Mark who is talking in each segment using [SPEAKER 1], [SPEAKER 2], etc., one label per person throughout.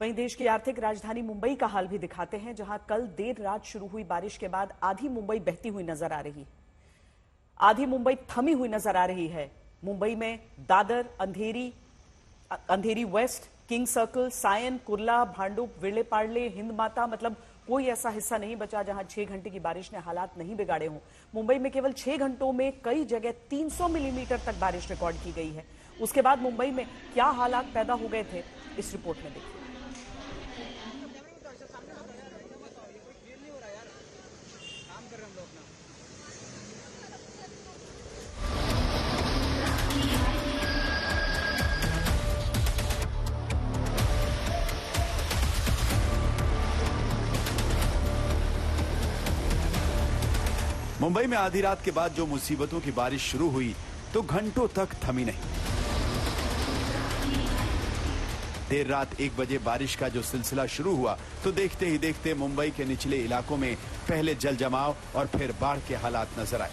[SPEAKER 1] वहीं देश की आर्थिक राजधानी मुंबई का हाल भी दिखाते हैं, जहां कल देर रात शुरू हुई बारिश के बाद आधी मुंबई बहती हुई नजर आ रही, आधी मुंबई थमी हुई नजर आ रही है। मुंबई में Dadar, Andheri West, King Circle, Sion, Kurla, Bhandup, Vile Parle, Hind माता, मतलब कोई ऐसा हिस्सा नहीं बचा जहां 6 घंटे की बारिश ने हालात नहीं बिगाड़े हों। मुंबई में केवल 6 घंटों में कई जगह 300 मिलीमीटर तक बारिश रिकॉर्ड की गई है। उसके बाद मुंबई में क्या हालात पैदा हो गए थे, इस रिपोर्ट में देखिए।
[SPEAKER 2] मुंबई में आधी रात के बाद जो मुसीबतों की बारिश शुरू हुई तो घंटों तक थमी नहीं। देर रात 1 बजे बारिश का जो सिलसिला शुरू हुआ तो देखते ही देखते मुंबई के निचले इलाकों में पहले जल जमाव और फिर बाढ़ के हालात नजर आए।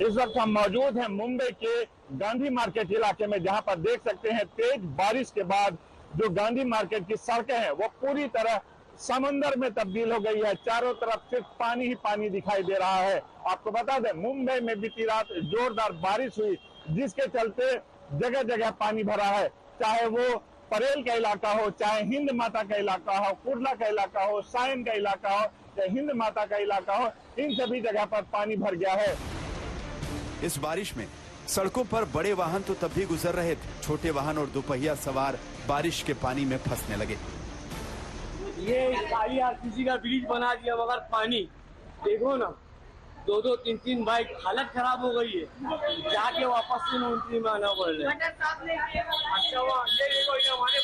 [SPEAKER 3] इस वक्त हम मौजूद हैं मुंबई के गांधी मार्केट इलाके में, जहां पर देख सकते हैं तेज बारिश के बाद जो गांधी मार्केट की सड़कें हैं वो पूरी तरह समंदर में तब्दील हो गई है। चारों तरफ सिर्फ पानी ही पानी दिखाई दे रहा है। आपको बता दें, मुंबई में बीती रात जोरदार बारिश हुई, जिसके चलते जगह जगह पानी भरा है। चाहे वो परेल का इलाका हो, चाहे हिंद माता का इलाका हो, कुर्ला का इलाका हो, सायन का इलाका हो, चाहे हिंद माता का इलाका हो, इन सभी जगह पर पानी भर गया है।
[SPEAKER 2] इस बारिश में सड़कों पर बड़े वाहन तो तब भी गुजर रहे थे, छोटे वाहन और दोपहिया सवार बारिश के पानी में फंसने लगे।
[SPEAKER 4] ये IRCC का ब्रिज बना दिया, मगर पानी देखो ना, 2-2, 3-3 बाइक, हालत खराब हो गई है। जाके वापस से मंत्री में आना पड़ रहा है। अच्छा हुआ ये देखो, ये हमारे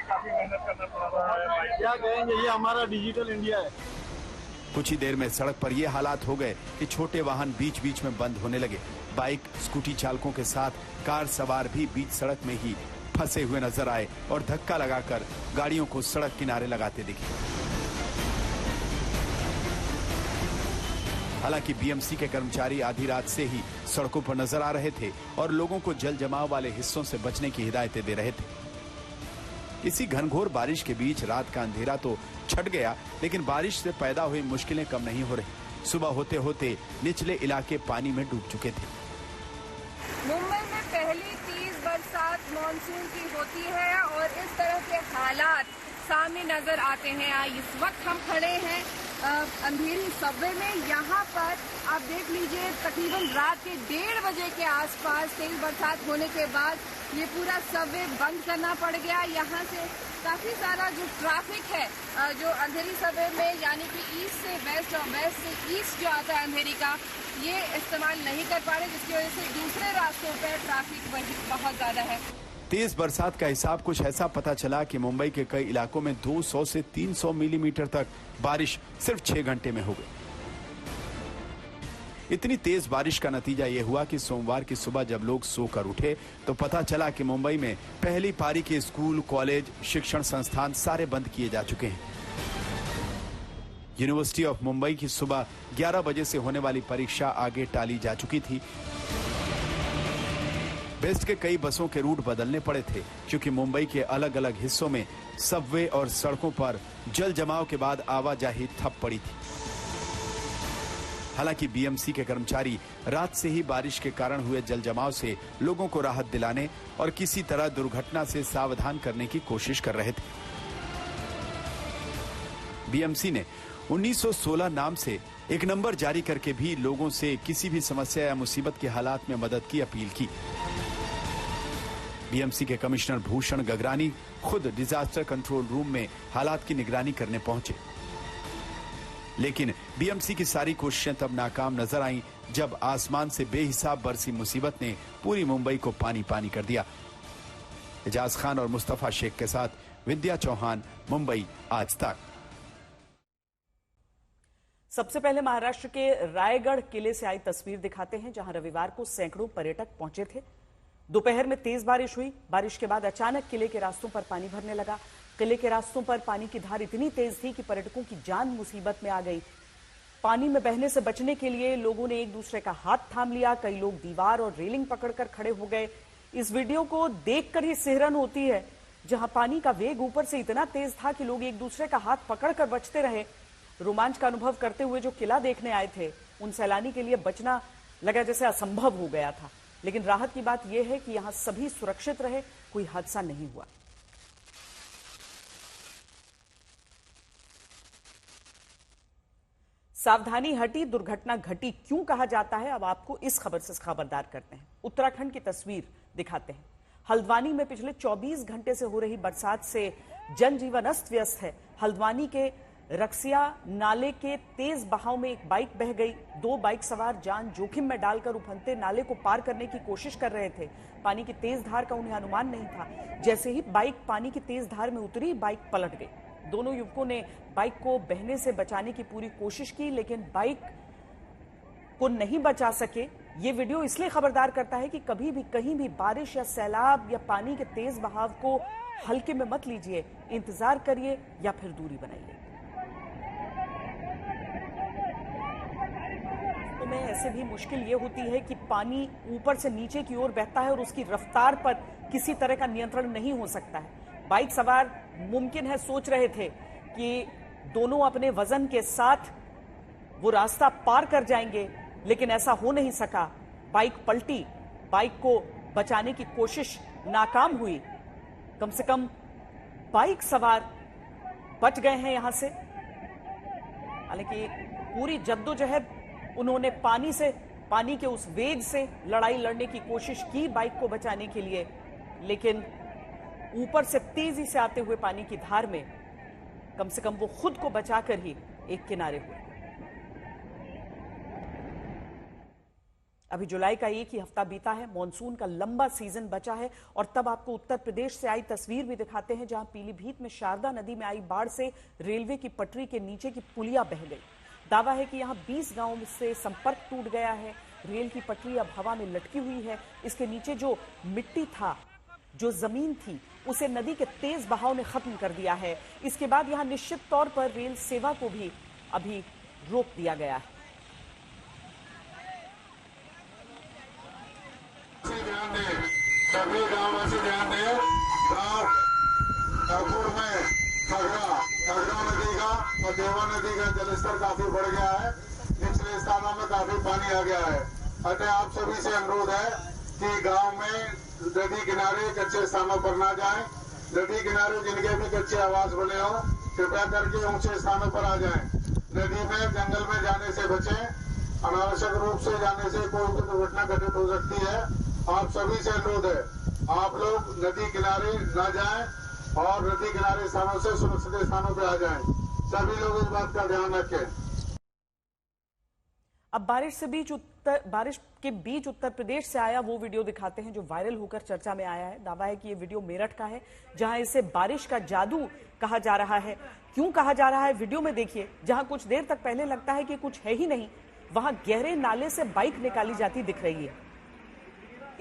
[SPEAKER 3] काफी मेहनत करना पड़ रहा है।
[SPEAKER 4] क्या कहेंगे, ये हमारा डिजिटल इंडिया है।
[SPEAKER 2] कुछ ही देर में सड़क पर ये हालात हो गए कि छोटे वाहन बीच बीच में बंद होने लगे। बाइक, स्कूटी चालकों के साथ कार सवार भी बीच सड़क में ही फंसे हुए नजर आए और धक्का लगाकर गाड़ियों को सड़क किनारे लगाते दिखे। हालांकि बीएमसी के कर्मचारी आधी रात से ही सड़कों पर नजर आ रहे थे और लोगों को जल जमाव वाले हिस्सों से बचने की हिदायतें दे रहे थे। इसी घनघोर बारिश के बीच रात का अंधेरा तो छट गया, लेकिन बारिश से पैदा हुई मुश्किलें कम नहीं हो रही। सुबह होते होते निचले इलाके पानी में डूब चुके थे।
[SPEAKER 5] मुंबई में पहली तेज बरसात मानसून की होती है और इस तरह के हालात सामने नजर आते हैं। इस वक्त हम खड़े हैं अंधेरी सबवे में। यहाँ पर आप देख लीजिए, तकरीबन रात के 1:30 बजे के आसपास तेज बरसात होने के बाद ये पूरा सबवे बंद करना पड़ गया। यहाँ से काफी सारा जो ट्रैफिक है जो अंधेरी सबवे में, यानी कि ईस्ट से वेस्ट और वेस्ट से ईस्ट जो आता है अंधेरी का, ये इस्तेमाल नहीं कर पा रहे, जिसकी वजह से दूसरे रास्तों पर ट्रैफिक बहुत ज्यादा है।
[SPEAKER 2] तेज बरसात का हिसाब कुछ ऐसा पता चला कि मुंबई के कई इलाकों में 200 से 300 मिलीमीटर तक बारिश सिर्फ 6 घंटे में हो गई। इतनी तेज बारिश का नतीजा यह हुआ कि सोमवार की सुबह जब लोग सोकर उठे तो पता चला कि मुंबई में पहली पारी के स्कूल, कॉलेज, शिक्षण संस्थान सारे बंद किए जा चुके हैं। यूनिवर्सिटी ऑफ मुंबई की सुबह 11 बजे से होने वाली परीक्षा आगे टाली जा चुकी थी। बेस्ट के कई बसों के रूट बदलने पड़े थे, क्योंकि मुंबई के अलग अलग हिस्सों में सबवे और सड़कों पर जल जमाव के बाद आवाजाही ठप पड़ी थी। हालांकि बीएमसी के कर्मचारी रात से ही बारिश के कारण हुए जल जमाव से लोगों को राहत दिलाने और किसी तरह दुर्घटना से सावधान करने की कोशिश कर रहे थे। बीएमसी ने 1916 नाम से एक नंबर जारी करके भी लोगों से किसी भी समस्या या मुसीबत के हालात में मदद की अपील की। बीएमसी के कमिश्नर भूषण गगरानी खुद डिजास्टर कंट्रोल रूम में हालात की निगरानी करने पहुंचे, लेकिन बीएमसी की सारी कोशिशें तब नाकाम नजर आईं जब आसमान से बेहिसाब बरसी मुसीबत ने पूरी मुंबई को पानी पानी कर दिया। एजाज खान और मुस्तफा शेख के साथ विद्या चौहान, मुंबई आज तक।
[SPEAKER 1] सबसे पहले महाराष्ट्र के रायगढ़ किले से आई तस्वीर दिखाते हैं, जहां रविवार को सैकड़ों पर्यटक पहुंचे थे। दोपहर में तेज बारिश हुई। बारिश के बाद अचानक किले के रास्तों पर पानी भरने लगा। किले के रास्तों पर पानी की धार इतनी तेज थी कि पर्यटकों की जान मुसीबत में आ गई। पानी में बहने से बचने के लिए लोगों ने एक दूसरे का हाथ थाम लिया। कई लोग दीवार और रेलिंग पकड़कर खड़े हो गए। इस वीडियो को देखकर ही सिहरन होती है जहां पानी का वेग ऊपर से इतना तेज था कि लोग एक दूसरे का हाथ पकड़कर बचते रहे। रोमांच का अनुभव करते हुए जो किला देखने आए थे, उन सैलानी के लिए बचना लगा जैसे असंभव हो गया था। लेकिन राहत की बात यह है कि यहां सभी सुरक्षित रहे, कोई हादसा नहीं हुआ। सावधानी हटी, दुर्घटना घटी क्यों कहा जाता है, अब आपको इस खबर से खबरदार करते हैं। उत्तराखंड की तस्वीर दिखाते हैं। हल्द्वानी में पिछले 24 घंटे से हो रही बरसात से जनजीवन अस्त व्यस्त है। हल्द्वानी के रक्सिया नाले के तेज बहाव में एक बाइक बह गई। 2 बाइक सवार जान जोखिम में डालकर उफनते नाले को पार करने की कोशिश कर रहे थे। पानी की तेज धार का उन्हें अनुमान नहीं था। जैसे ही बाइक पानी की तेज धार में उतरी, बाइक पलट गई। दोनों युवकों ने बाइक को बहने से बचाने की पूरी कोशिश की, लेकिन बाइक को नहीं बचा सके। ये वीडियो इसलिए खबरदार करता है कि कभी भी कहीं भी बारिश या सैलाब या पानी के तेज बहाव को हल्के में मत लीजिए, इंतजार करिए या फिर दूरी बनाइए। तो में ऐसे भी मुश्किल ये होती है कि पानी ऊपर से नीचे की ओर बहता है और उसकी रफ्तार पर किसी तरह का नियंत्रण नहीं हो सकता है। बाइक सवार मुमकिन है सोच रहे थे कि दोनों अपने वजन के साथ वो रास्ता पार कर जाएंगे, लेकिन ऐसा हो नहीं सका। बाइक पलटी, बाइक को बचाने की कोशिश नाकाम हुई। कम से कम बाइक सवार बच गए हैं यहां से। हालांकि पूरी जद्दोजहद उन्होंने पानी के उस वेग से लड़ाई लड़ने की कोशिश की बाइक को बचाने के लिए, लेकिन ऊपर से तेजी से आते हुए पानी की धार में कम से कम वो खुद को बचाकर ही एक किनारे हुए। अभी जुलाई का एक ही हफ्ता बीता है, मॉनसून का लंबा सीजन बचा है और तब आपको उत्तर प्रदेश से आई तस्वीर भी दिखाते हैं, जहां पीलीभीत में शारदा नदी में आई बाढ़ से रेलवे की पटरी के नीचे की पुलिया बह गई। दावा है कि यहां 20 गांवों से संपर्क टूट गया है। रेल की पटरी अब हवा में लटकी हुई है। इसके नीचे जो मिट्टी था, जो जमीन थी, उसे नदी के तेज बहाव ने खत्म कर दिया है। इसके बाद यहां निश्चित तौर पर रेल सेवा को भी अभी रोक दिया गया है।
[SPEAKER 6] सभी गांववासी ध्यान दें। ठाकुर में खगरा नदी का और देवा नदी का जलस्तर काफी बढ़ गया है। निचले स्थानों में काफी पानी आ गया है। अतः आप सभी से अनुरोध है कि गांव में नदी किनारे कच्चे स्थानों पर ना जाएं। नदी किनारे जिनके भी कच्चे आवास बने हो, कृपया करके ऊंचे स्थानों पर आ जाएं। नदी में जंगल में जाने से बचें। अनावश्यक रूप से जाने से कोई भी दुर्घटना घटित हो सकती है। आप सभी से अनुरोध है, आप लोग नदी किनारे न जाएं और नदी किनारे स्थानों से सुरक्षित स्थानों पर आ जाएं। सभी लोग इस बात का ध्यान रखें।
[SPEAKER 1] अब बारिश के बीच उत्तर प्रदेश से आया वो वीडियो दिखाते हैं जो वायरल होकर चर्चा में आया है। दावा है कि ये वीडियो मेरठ का है, जहां इसे बारिश का जादू कहा जा रहा है। क्यों कहा जा रहा है, वीडियो में देखिए। जहां कुछ देर तक पहले लगता है कि कुछ है ही नहीं, वहां गहरे नाले से बाइक निकाली जाती दिख रही है।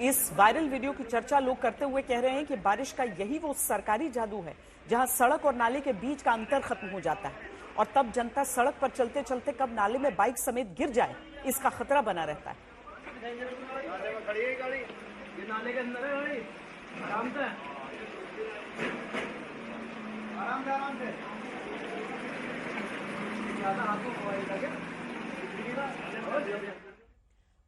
[SPEAKER 1] इस वायरल वीडियो की चर्चा लोग करते हुए कह रहे हैं कि बारिश का यही वो सरकारी जादू है, जहां सड़क और नाले के बीच का अंतर खत्म हो जाता है और तब जनता सड़क पर चलते चलते कब नाले में बाइक समेत गिर जाए, इसका खतरा बना रहता है।
[SPEAKER 4] नाले के अंदर है गाड़ी, आराम से आराम से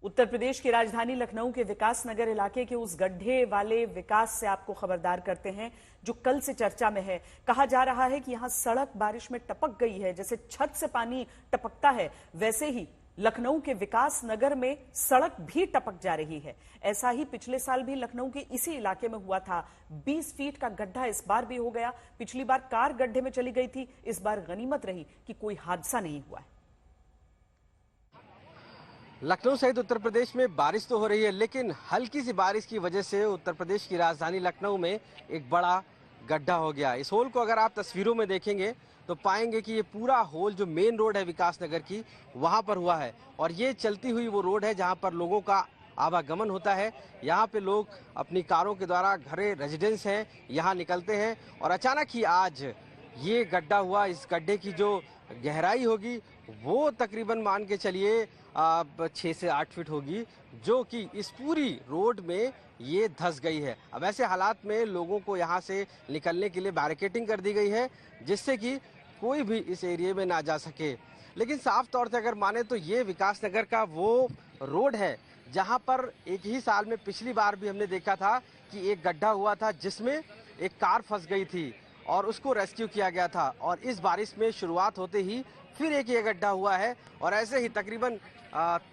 [SPEAKER 1] उत्तर प्रदेश की राजधानी लखनऊ के विकास नगर इलाके के उस गड्ढे वाले विकास से आपको खबरदार करते हैं जो कल से चर्चा में है। कहा जा रहा है कि यहां सड़क बारिश में टपक गई है। जैसे छत से पानी टपकता है, वैसे ही लखनऊ के विकास नगर में सड़क भी टपक जा रही है। ऐसा ही पिछले साल भी लखनऊ के इसी इलाके में हुआ था। 20 फीट का गड्ढा इस बार भी हो गया। पिछली बार कार गड्ढे में चली गई थी, इस बार गनीमत रही कि कोई हादसा नहीं हुआ है।
[SPEAKER 7] लखनऊ सहित उत्तर प्रदेश में बारिश तो हो रही है, लेकिन हल्की सी बारिश की वजह से उत्तर प्रदेश की राजधानी लखनऊ में एक बड़ा गड्ढा हो गया। इस होल को अगर आप तस्वीरों में देखेंगे तो पाएंगे कि ये पूरा होल जो मेन रोड है विकास नगर की, वहां पर हुआ है और ये चलती हुई वो रोड है जहां पर लोगों का आवागमन होता है। यहाँ पे लोग अपनी कारों के द्वारा, घरे रेजिडेंस हैं, यहाँ निकलते हैं और अचानक ही आज ये गड्ढा हुआ। इस गड्ढे की जो गहराई होगी वो तकरीबन मान के चलिए 6 से 8 फीट होगी, जो कि इस पूरी रोड में ये धंस गई है। अब ऐसे हालात में लोगों को यहाँ से निकलने के लिए बैरिकेडिंग कर दी गई है, जिससे कि कोई भी इस एरिया में ना जा सके। लेकिन साफ तौर से अगर माने तो ये विकास नगर का वो रोड है जहाँ पर एक ही साल में पिछली बार भी हमने देखा था कि एक गड्ढा हुआ था जिसमें एक कार फंस गई थी और उसको रेस्क्यू किया गया था। और इस बारिश में शुरुआत होते ही फिर एक ये गड्ढा हुआ है और ऐसे ही तकरीबन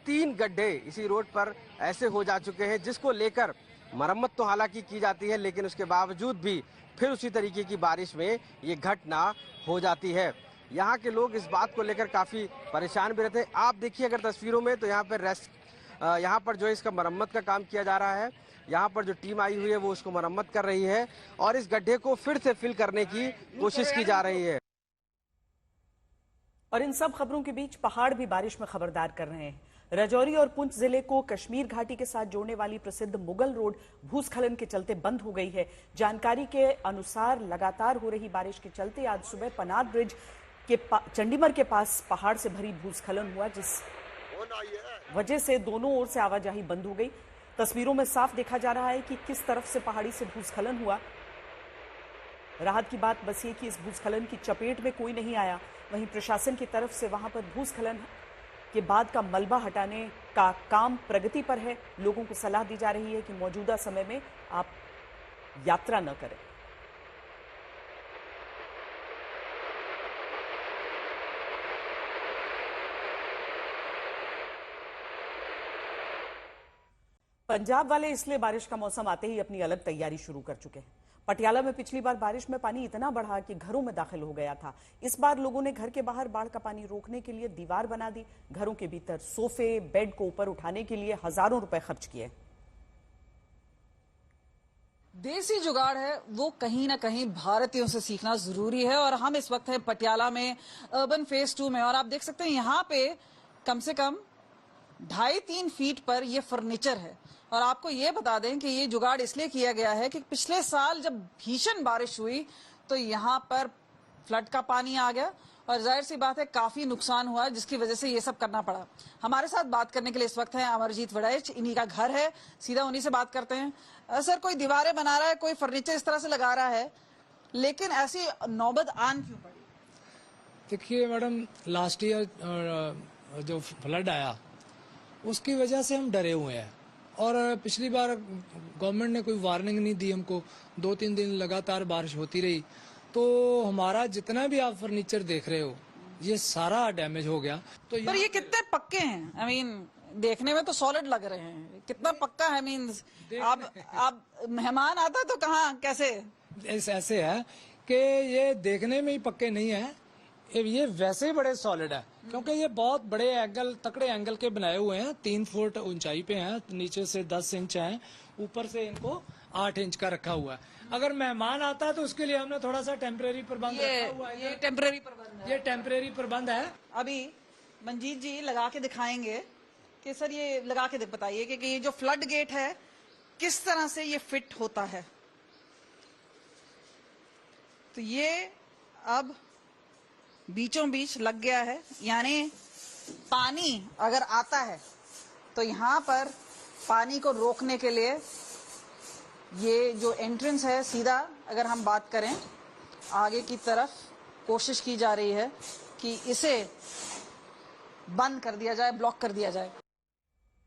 [SPEAKER 7] 3 गड्ढे इसी रोड पर ऐसे हो जा चुके हैं, जिसको लेकर मरम्मत तो हालांकि की जाती है, लेकिन उसके बावजूद भी फिर उसी तरीके की बारिश में ये घटना हो जाती है। यहाँ के लोग इस बात को लेकर काफ़ी परेशान भी रहते हैं। आप देखिए अगर तस्वीरों में तो यहाँ पर जो है इसका मरम्मत का काम किया जा रहा है। यहाँ पर जो टीम आई हुई है वो उसको मरम्मत कर रही है और इस गड्ढे को फिर से फिल करने की कोशिश की जा रही है।
[SPEAKER 1] और इन सब खबरों के बीच पहाड़ भी बारिश में खबरदार कर रहे हैं। राजौरी और पुंछ जिले को कश्मीर घाटी के साथ जोड़ने वाली प्रसिद्ध मुगल रोड भूस्खलन के चलते बंद हो गई है। जानकारी के अनुसार लगातार हो रही बारिश के चलते आज सुबह पनार ब्रिज के चंडीमर के पास पहाड़ से भरी भूस्खलन हुआ, जिस वजह से दोनों ओर से आवाजाही बंद हो गई। तस्वीरों में साफ देखा जा रहा है कि किस तरफ से पहाड़ी से भूस्खलन हुआ। राहत की बात बस ये कि इस भूस्खलन की चपेट में कोई नहीं आया। वहीं प्रशासन की तरफ से वहां पर भूस्खलन के बाद का मलबा हटाने का काम प्रगति पर है। लोगों को सलाह दी जा रही है कि मौजूदा समय में आप यात्रा न करें। पंजाब वाले इसलिए बारिश का मौसम आते ही अपनी अलग तैयारी शुरू कर चुके हैं। पटियाला में पिछली बार बारिश में पानी इतना बढ़ा कि घरों में दाखिल हो गया था। इस बार लोगों ने घर के बाहर बाढ़ का पानी रोकने के लिए दीवार बना दी। घरों के भीतर सोफे, बेड को ऊपर उठाने के लिए हजारों रुपए खर्च किए।
[SPEAKER 8] देसी जुगाड़ है वो कहीं ना कहीं भारतीयों से सीखना जरूरी है। और हम इस वक्त हैं पटियाला में अर्बन फेज 2 में, और आप देख सकते हैं यहाँ पे कम से कम 2.5-3 फीट पर ये फर्नीचर है। और आपको ये बता दें कि ये जुगाड़ इसलिए किया गया है कि पिछले साल जब भीषण बारिश हुई तो यहाँ पर फ्लड का पानी आ गया और जाहिर सी बात है काफी नुकसान हुआ, जिसकी वजह से ये सब करना पड़ा। हमारे साथ बात करने के लिए इस वक्त है अमरजीत वड़ैच, इन्हीं का घर है, सीधा उन्हीं से बात करते हैं। सर, कोई दीवारें बना रहा है, कोई फर्नीचर इस तरह से लगा रहा है, लेकिन ऐसी नौबत आन क्यों पड़ी?
[SPEAKER 9] देखिए मैडम, लास्ट ईयर जो फ्लड आया उसकी वजह से हम डरे हुए हैं। और पिछली बार गवर्नमेंट ने कोई वार्निंग नहीं दी हमको, 2-3 दिन लगातार बारिश होती रही, तो हमारा जितना भी आप फर्नीचर देख रहे हो ये सारा डैमेज हो गया। तो
[SPEAKER 8] पर ये कितने पक्के हैं? आई मीन देखने में तो सॉलिड लग रहे हैं, कितना पक्का है? मीन्स आप मेहमान आता तो कहाँ कैसे?
[SPEAKER 9] ऐसे है कि ये देखने में ही पक्के नहीं है, ये वैसे ही बड़े सॉलिड है, क्योंकि ये बहुत बड़े एंगल, तकड़े एंगल के बनाए हुए हैं। 3 फुट ऊंचाई पे हैं, नीचे से 10 इंच है, ऊपर से इनको 8 इंच का रखा हुआ है। अगर मेहमान आता तो उसके लिए हमने थोड़ा सा टेम्परेरी प्रबंध रखा हुआ है।
[SPEAKER 8] ये टेम्परेरी प्रबंध है।
[SPEAKER 9] ये टेम्परेरी प्रबंध है।
[SPEAKER 8] अभी मंजीत जी लगा के दिखाएंगे कि सर ये लगा के बताइए कि ये जो फ्लड गेट है किस तरह से ये फिट होता है। तो ये अब बीचों बीच लग गया है, यानी पानी अगर आता है तो यहाँ पर पानी को रोकने के लिए ये जो एंट्रेंस है, सीधा अगर हम बात करें आगे की तरफ, कोशिश की जा रही है कि इसे बंद कर दिया जाए, ब्लॉक कर दिया जाए।